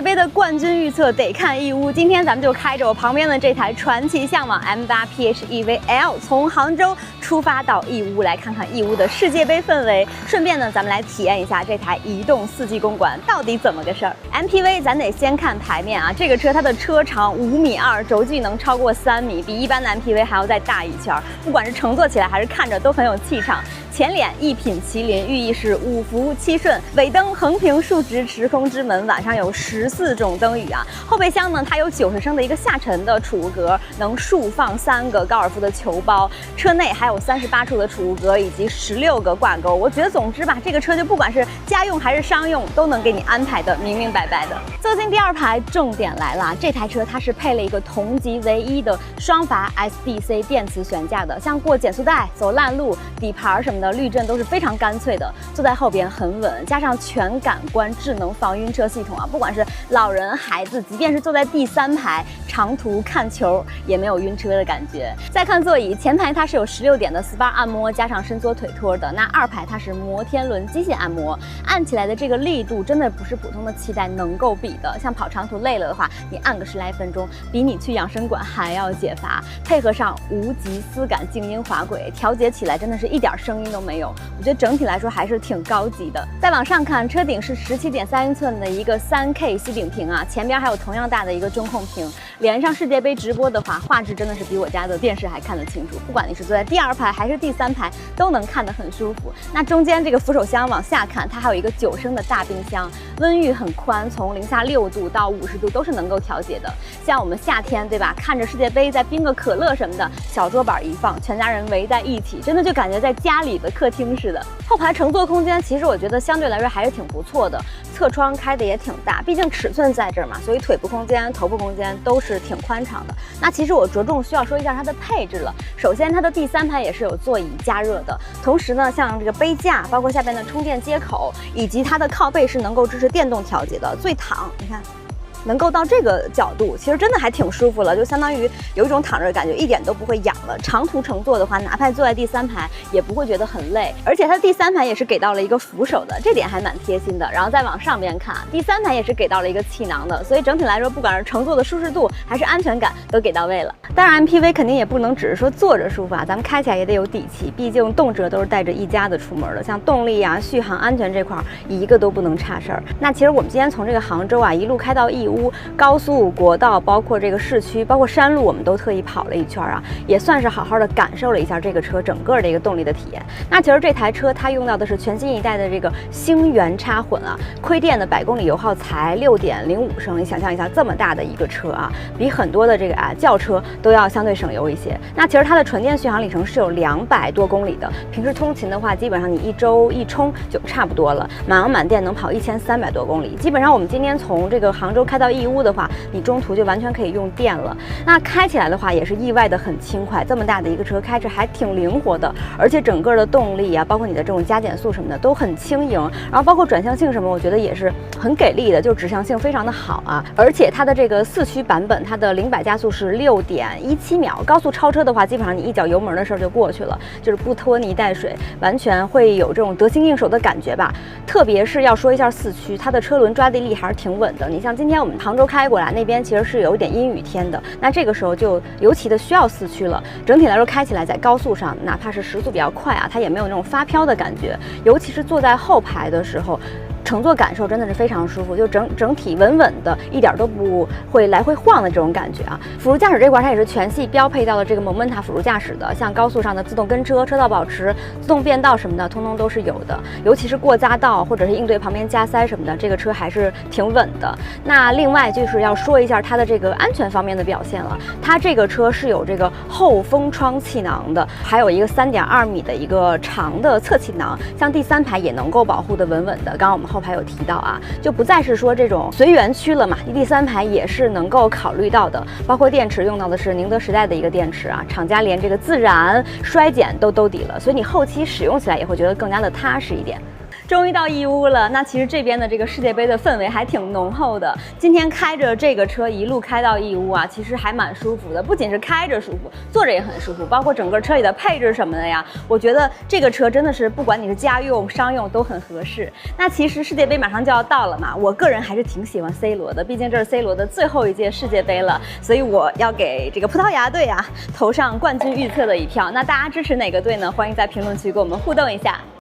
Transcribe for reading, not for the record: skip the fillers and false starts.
杯的冠军预测得看义乌。今天咱们就开着我旁边的这台传奇象网 M8 PHEV L， 从杭州出发到义乌，来看看义乌的世界杯氛围。顺便呢，咱们来体验一下这台移动4G 公馆到底怎么个事儿。MPV 咱得先看牌面啊，这个车它的车长5.2米，轴距能超过3米，比一般的 MPV 还要再大一圈。不管是乘坐起来还是看着都很有气场。前脸一品麒麟，寓意是五福七顺；尾灯横平竖直，时空之门，晚上有14种灯语啊。后备箱呢，它有90升的一个下沉的储物格，能竖放3个高尔夫的球包。车内还有38处的储物格以及16个挂钩。我觉得总之吧，这个车就不管是家用还是商用，都能给你安排的明明白白的。坐进第二排，重点来了，这台车它是配了一个同级唯一的双阀 SDC 电磁悬架的，像过减速带、走烂路、底盘什么的。滤震都是非常干脆的，坐在后边很稳，加上全感官智能防晕车系统啊，不管是老人孩子，即便是坐在第3排长途看球也没有晕车的感觉。再看座椅，前排它是有16点的 SPA 按摩加上伸缩腿托的，那2排它是摩天轮机械按摩，按起来的这个力度真的不是普通的气带能够比的。像跑长途累了的话，你按个10来分钟，比你去养生馆还要解乏。配合上无极丝感静音滑轨，调节起来真的是一点声音都没有，我觉得整体来说还是挺高级的。再往上看，车顶是17.3英寸的一个3K 息顶屏啊，前边还有同样大的一个中控屏。连上世界杯直播的话，画质真的是比我家的电视还看得清楚。不管你是坐在第2排还是第3排，都能看得很舒服。那中间这个扶手箱往下看，它还有一个9升的大冰箱，温域很宽，从零下6度到50度都是能够调节的。像我们夏天对吧，看着世界杯再冰个可乐什么的，小桌板一放，全家人围在一起，真的就感觉在家里的客厅似的。后排乘坐空间其实我觉得相对来说还是挺不错的，侧窗开的也挺大，毕竟尺寸在这儿嘛，所以腿部空间、头部空间都是挺宽敞的。那其实我着重需要说一下它的配置了。首先它的第3排也是有座椅加热的，同时呢，像这个杯架，包括下边的充电接口，以及它的靠背是能够支持电动调节的。最躺，你看。能够到这个角度，其实真的还挺舒服了，就相当于有一种躺着的感觉，一点都不会痒了。长途乘坐的话，哪怕坐在第3排也不会觉得很累，而且它第3排也是给到了一个扶手的，这点还蛮贴心的。然后再往上边看，第3排也是给到了一个气囊的，所以整体来说，不管是乘坐的舒适度还是安全感都给到位了。当然 MPV 肯定也不能只是说坐着舒服啊，咱们开起来也得有底气，毕竟动辄都是带着一家子出门的，像动力啊、续航、安全这块一个都不能差事儿。那其实我们今天从这个杭州啊一路开到义乌，高速、国道，包括这个市区，包括山路，我们都特意跑了一圈啊，也算是好好的感受了一下这个车整个的一个动力的体验。那其实这台车它用到的是全新一代的这个星源插混啊，亏电的百公里油耗才6.05升，你想象一下这么大的一个车啊，比很多的这个轿车都要相对省油一些。那其实它的纯电续航里程是有200多公里的，平时通勤的话，基本上你一周一充就差不多了，满油满电能跑1300多公里。基本上我们今天从这个杭州开到义乌的话，你中途就完全可以用电了。那开起来的话也是意外的很轻快，这么大的一个车开着还挺灵活的，而且整个的动力啊，包括你的这种加减速什么的都很轻盈，然后包括转向性什么，我觉得也是很给力的，就指向性非常的好啊。而且它的这个4驱版本，它的0百加速是6.17秒，高速超车的话，基本上你一脚油门的事儿就过去了，就是不拖泥带水，完全会有这种得心应手的感觉吧。特别是要说一下4驱，它的车轮抓地力还是挺稳的。你像今天我们杭州开过来，那边其实是有一点阴雨天的，那这个时候就尤其的需要4驱了。整体来说开起来在高速上，哪怕是时速比较快啊，它也没有那种发飘的感觉，尤其是坐在后排的时候，乘坐感受真的是非常舒服，就整体稳稳的，一点都不会来回晃的这种感觉啊。辅助驾驶这块它也是全系标配到了这个 Momenta 辅助驾驶的，像高速上的自动跟车、车道保持、自动变道什么的，通通都是有的。尤其是过匝道或者是应对旁边加塞什么的，这个车还是挺稳的。那另外就是要说一下它的这个安全方面的表现了，它这个车是有这个后风窗气囊的，还有一个3.2米的一个长的侧气囊，像第3排也能够保护的稳稳的。刚刚我们后排有提到啊，就不再是说这种随缘区了嘛，第3排也是能够考虑到的，包括电池用到的是宁德时代的一个电池啊，厂家连这个自燃衰减都兜底了，所以你后期使用起来也会觉得更加的踏实一点。终于到义乌了，那其实这边的这个世界杯的氛围还挺浓厚的。今天开着这个车一路开到义乌啊，其实还蛮舒服的。不仅是开着舒服，坐着也很舒服，包括整个车里的配置什么的呀，我觉得这个车真的是不管你是家用、商用都很合适。那其实世界杯马上就要到了嘛，我个人还是挺喜欢 C 罗的，毕竟这是 C 罗的最后一届世界杯了，所以我要给这个葡萄牙队啊投上冠军预测的一票。那大家支持哪个队呢？欢迎在评论区跟我们互动一下。